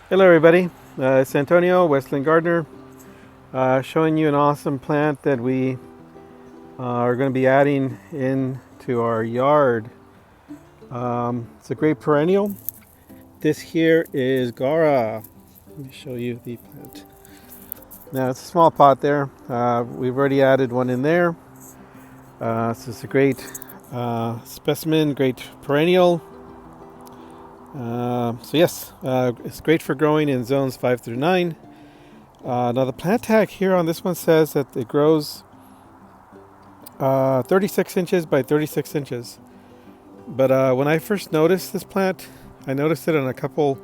Hello everybody, it's Antonio, Westland Gardener, showing you an awesome plant that we are going to be adding into our yard. It's a great perennial. This here is Gaura. Let me show you the plant. Now it's a small pot there. We've already added one in there. So it's a great specimen, great perennial. It's great for growing in zones 5 through 9. Now the plant tag here on this one says that it grows 36 inches by 36 inches. But when I first noticed this plant, I noticed it on a couple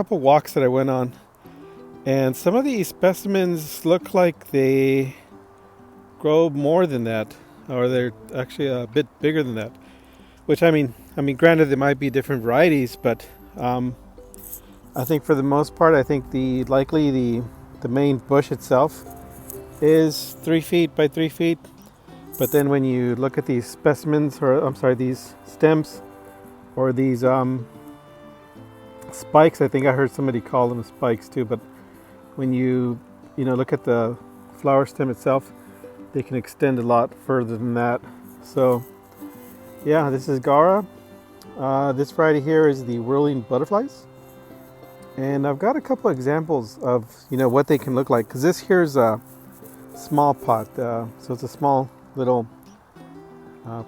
walks that I went on, and some of these specimens look like they grow more than that, or they're actually a bit bigger than that. Which I mean, granted, there might be different varieties, but I think for the most part, I think the main bush itself is 3 feet by 3 feet. But then when you look at these specimens, or I'm sorry, these stems, or these spikes, I think I heard somebody call them spikes too. But when you look at the flower stem itself, they can extend a lot further than that. So yeah, this is Gaura. This variety here is the Whirling Butterflies. And I've got a couple examples of what they can look like, because this here's a small pot, so it's a small little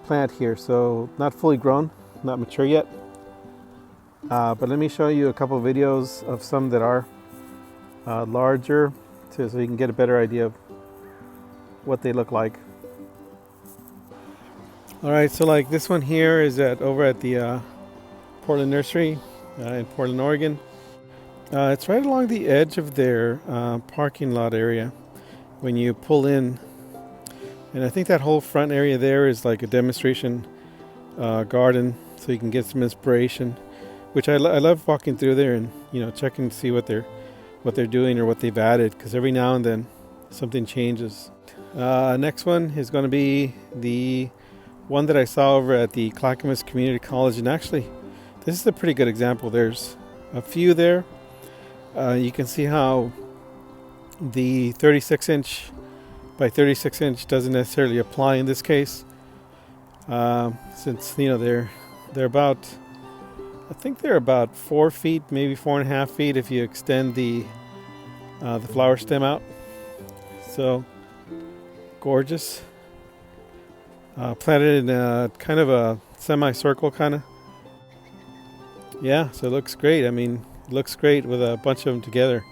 plant here, so not fully grown, not mature yet. But let me show you a couple of videos of some that are larger, so you can get a better idea of what they look like. Alright, so like this one here is over at the Portland Nursery in Portland, Oregon. It's right along the edge of their parking lot area when you pull in. And I think that whole front area there is like a demonstration garden, so you can get some inspiration. Which I love walking through there and checking to see what they're doing or what they've added, because every now and then something changes. Next one is going to be the one that I saw over at the Clackamas Community College, and actually this is a pretty good example. There's a few there. You can see how the 36 inch by 36 inch doesn't necessarily apply in this case, since they're about, I think they're about 4 feet, maybe 4.5 feet if you extend the flower stem out. So gorgeous. Planted in a kind of a semicircle kind of. Yeah, so it looks great. I mean, it looks great with a bunch of them together.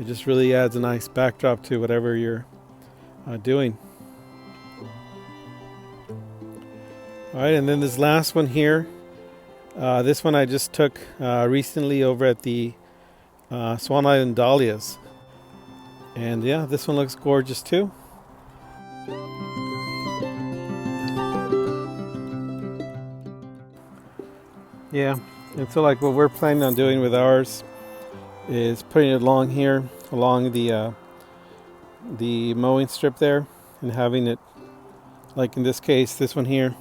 It just really adds a nice backdrop to whatever you're doing. All right, and then this last one here. This one I just took recently over at the Swan Island Dahlias. And yeah, this one looks gorgeous too. Yeah, and so like what we're planning on doing with ours is putting it along here, along the mowing strip there, and having it, like in this case, this one here,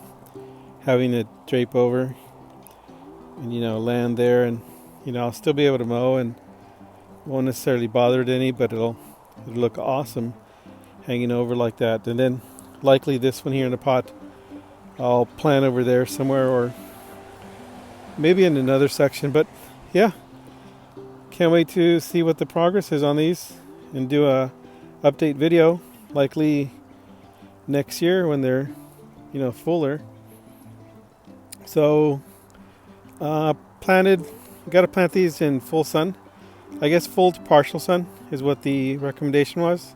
having it drape over and land there, and I'll still be able to mow and won't necessarily bother it any, but it'll look awesome hanging over like that. And then likely this one here in the pot I'll plant over there somewhere, or maybe in another section. But yeah, can't wait to see what the progress is on these and do a update video, likely next year when they're fuller. So got to plant these in full sun. I guess full to partial sun is what the recommendation was.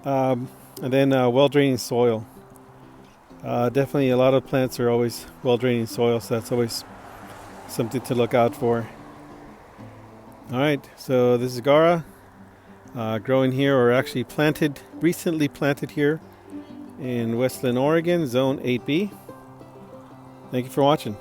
And then well draining soil. Definitely a lot of plants are always well draining soil, so that's always something to look out for. Alright, so this is Gaura, growing here, or actually recently planted here in Westland, Oregon, zone 8B. Thank you for watching.